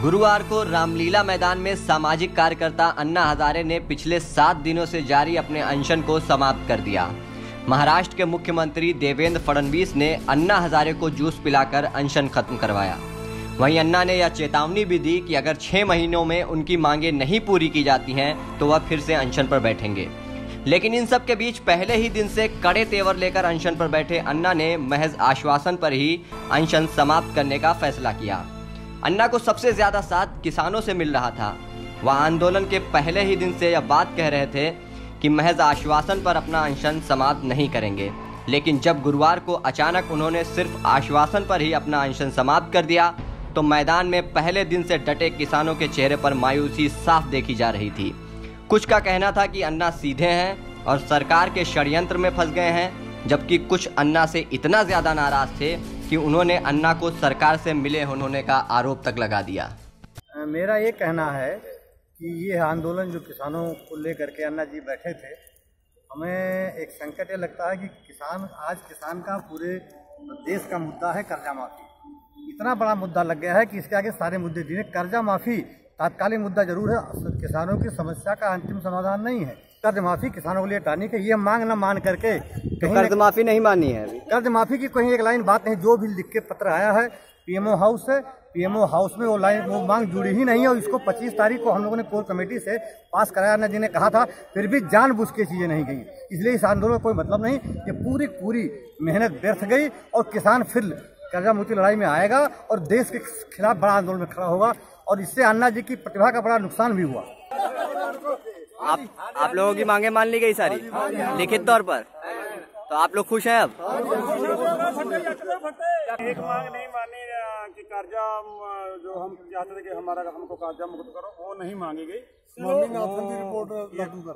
गुरुवार को रामलीला मैदान में सामाजिक कार्यकर्ता अन्ना हजारे ने पिछले 7 दिनों से जारी अपने अनशन को समाप्त कर दिया। महाराष्ट्र के मुख्यमंत्री देवेंद्र फडणवीस ने अन्ना हजारे को जूस पिलाकर अनशन खत्म करवाया। वहीं अन्ना ने यह चेतावनी भी दी कि अगर 6 महीनों में उनकी मांगें नहीं पूरी की जाती हैं तो वह फिर से अनशन पर बैठेंगे। लेकिन इन सब के बीच पहले ही दिन से कड़े तेवर लेकर अनशन पर बैठे अन्ना ने महज आश्वासन पर ही अनशन समाप्त करने का फैसला किया। अन्ना को सबसे ज्यादा साथ किसानों से मिल रहा था। वह आंदोलन के पहले ही दिन से यह बात कह रहे थे कि महज आश्वासन पर अपना अनशन समाप्त नहीं करेंगे, लेकिन जब गुरुवार को अचानक उन्होंने सिर्फ आश्वासन पर ही अपना अनशन समाप्त कर दिया तो मैदान में पहले दिन से डटे किसानों के चेहरे पर मायूसी साफ देखी जा रही थी। कुछ का कहना था कि अन्ना सीधे हैं और सरकार के षड्यंत्र में फंस गए हैं, जबकि कुछ अन्ना से इतना ज्यादा नाराज थे कि उन्होंने अन्ना को सरकार से मिले होने का आरोप तक लगा दिया। मेरा ये कहना है कि ये आंदोलन जो किसानों को लेकर के अन्ना जी बैठे थे, हमें एक संकट ये लगता है कि किसान का पूरे देश का मुद्दा है कर्जा माफी। इतना बड़ा मुद्दा लग गया है कि इसके आगे सारे मुद्दे दिए। कर्जा माफी तात्कालिक मुद्दा जरूर है, किसानों की समस्या का अंतिम समाधान नहीं है। कर्ज माफी किसानों के लिए हटाने के ये मांग न मान करके कर्ज माफी नहीं मानी है। कर्ज माफी की कहीं एक लाइन बात नहीं। जो भी लिख के पत्र आया है पीएमओ हाउस से, पीएमओ हाउस में वो मांग जुड़ी ही नहीं है और इसको 25 तारीख को हम लोगों ने कोर कमेटी से पास कराया। अन्ना जी ने कहा था, फिर भी जानबूझ के चीजें नहीं गई, इसलिए इस आंदोलन में कोई मतलब नहीं। ये पूरी मेहनत व्यर्थ गई और किसान फिर कर्जा मुक्ति लड़ाई में आएगा और देश के खिलाफ बड़ा आंदोलन में खड़ा होगा और इससे अन्ना जी की प्रतिभा का बड़ा नुकसान भी हुआ। आप लोगों की मांगे मान ली गई सारी लिखित तौर पर, तो आप लोग खुश हैं? अब एक मांग नहीं मानी कि कर्जा जो हम चाहते थे कि हमको कर्जा मुक्त करो, वो नहीं मांगी गई। रिपोर्ट लागू कर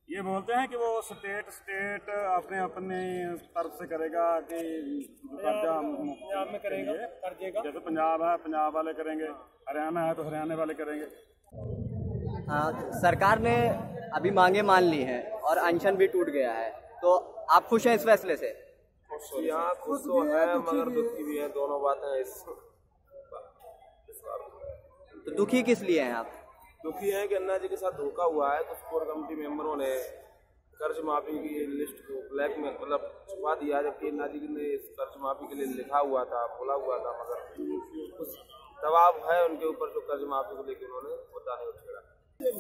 ये बोलते हैं कि वो स्टेट अपने तरफ से करेगा कि कर्जा में करेंगे, जैसे पंजाब है पंजाब वाले करेंगे, हरियाणा है तो हरियाणा वाले करेंगे। सरकार ने अभी मांगे मान ली हैं और अनशन भी टूट गया है, तो आप खुश हैं इस फैसले से? यहाँ खुश तो है मगर दुखी भी है, दोनों बातें तो दुखी किस लिए हैं आप? दुखी है कि अन्ना जी के साथ धोखा हुआ है। कुछ कोर कमेटी मेंबरों ने कर्ज माफी की लिस्ट को ब्लैक में छुपा दिया, जबकि अन्ना जी ने इस कर्ज माफी के लिए लिखा हुआ था, बोला हुआ था, मगर कुछ दबाव है उनके ऊपर जो कर्ज माफी को लेकर उन्होंने मुद्दा नहीं उठाया।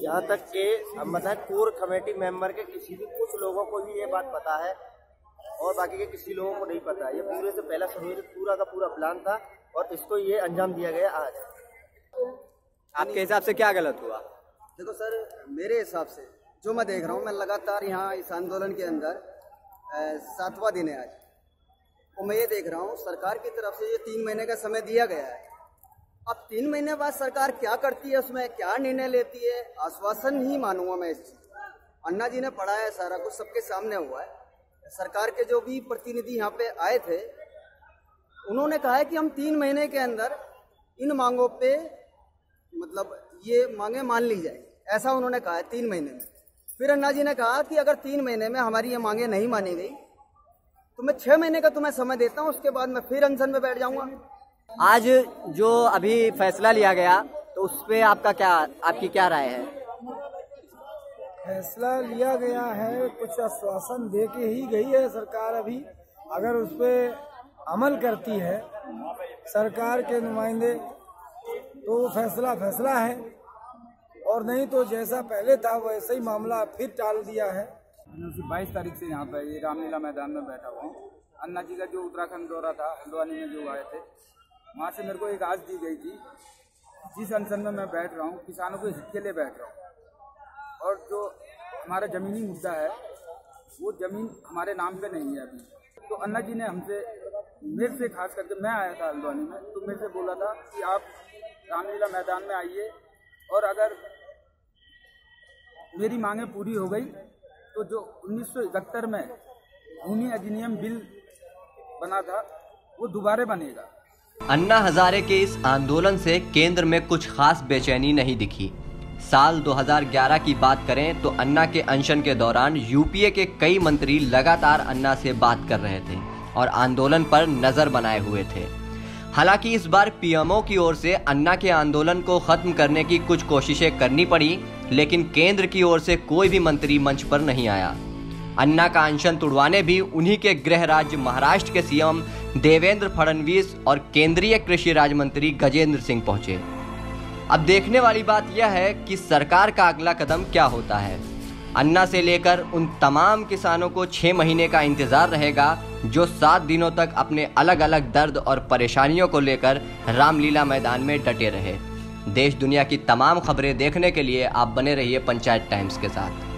यहाँ तक के मतलब कोर कमेटी मेंबर के किसी भी कुछ लोगों को ही ये बात पता है और बाकी के किसी लोगों को नहीं पता। ये पूरे से पहला पूरा का पूरा प्लान था और इसको ये अंजाम दिया गया आज। आपके हिसाब से क्या गलत हुआ? देखो सर, मेरे हिसाब से जो मैं देख रहा हूँ, मैं लगातार यहाँ इस आंदोलन के अंदर 7वां दिन है आज, और मैं ये देख रहा हूँ सरकार की तरफ से ये 3 महीने का समय दिया गया है। अब 3 महीने बाद सरकार क्या करती है, उसमें क्या निर्णय लेती है, आश्वासन ही मानूंगा मैं इस चीज। अन्ना जी ने पढ़ा है, सारा कुछ सबके सामने हुआ है। सरकार के जो भी प्रतिनिधि यहाँ पे आए थे उन्होंने कहा है कि हम 3 महीने के अंदर इन मांगों पे मतलब ये मांगे मान ली जाए, ऐसा उन्होंने कहा है 3 महीने में। फिर अन्ना जी ने कहा कि अगर 3 महीने में हमारी ये मांगे नहीं मानी गई तो मैं 6 महीने का तुम्हें समय देता हूँ, उसके बाद मैं फिर अनशन में बैठ जाऊंगा। आज जो अभी फैसला लिया गया तो उस पे आपकी क्या राय है? फैसला लिया गया है, कुछ आश्वासन दे के ही गई है सरकार। अभी अगर उस पर अमल करती है सरकार के नुमाइंदे तो फैसला है, और नहीं तो जैसा पहले था वैसे ही मामला फिर टाल दिया है। 22 तारीख से यहाँ पर ये रामलीला मैदान में बैठा हुआ हूँ। अन्ना जी का जो उत्तराखंड दौरा था, हल्द्वानी में जो आए थे, वहाँ से मेरे को एक आस दी गई थी। जिस अनशन में मैं बैठ रहा हूँ किसानों के हित के लिए बैठ रहा हूँ, और जो हमारा ज़मीनी मुद्दा है वो ज़मीन हमारे नाम पे नहीं है अभी। तो अन्ना जी ने मेरे से खास करके, मैं आया था हल्द्वानी में, तो मेरे से बोला था कि आप रामलीला मैदान में आइए और अगर मेरी मांगे पूरी हो गई तो जो 1971 में भूमि अधिनियम बिल बना था वो दोबारा बनेगा। अन्ना हजारे के इस आंदोलन से केंद्र में कुछ खास बेचैनी नहीं दिखी। साल 2011 की बात करें तो अन्ना के अनशन के दौरान यूपीए के कई मंत्री लगातार अन्ना से बात कर रहे थे और आंदोलन पर नजर बनाए हुए थे। हालांकि इस बार पीएमओ की ओर से अन्ना के आंदोलन को खत्म करने की कुछ कोशिशें करनी पड़ी, लेकिन केंद्र की ओर से कोई भी मंत्री मंच पर नहीं आया। अन्ना का अनशन तुड़वाने भी उन्हीं के गृह राज्य महाराष्ट्र के सीएम देवेंद्र फडणवीस और केंद्रीय कृषि राज्य मंत्री गजेंद्र सिंह पहुंचे। अब देखने वाली बात यह है कि सरकार का अगला कदम क्या होता है। अन्ना से लेकर उन तमाम किसानों को 6 महीने का इंतजार रहेगा जो 7 दिनों तक अपने अलग अलग दर्द और परेशानियों को लेकर रामलीला मैदान में डटे रहे। देश दुनिया की तमाम खबरें देखने के लिए आप बने रहिए पंचायत टाइम्स के साथ।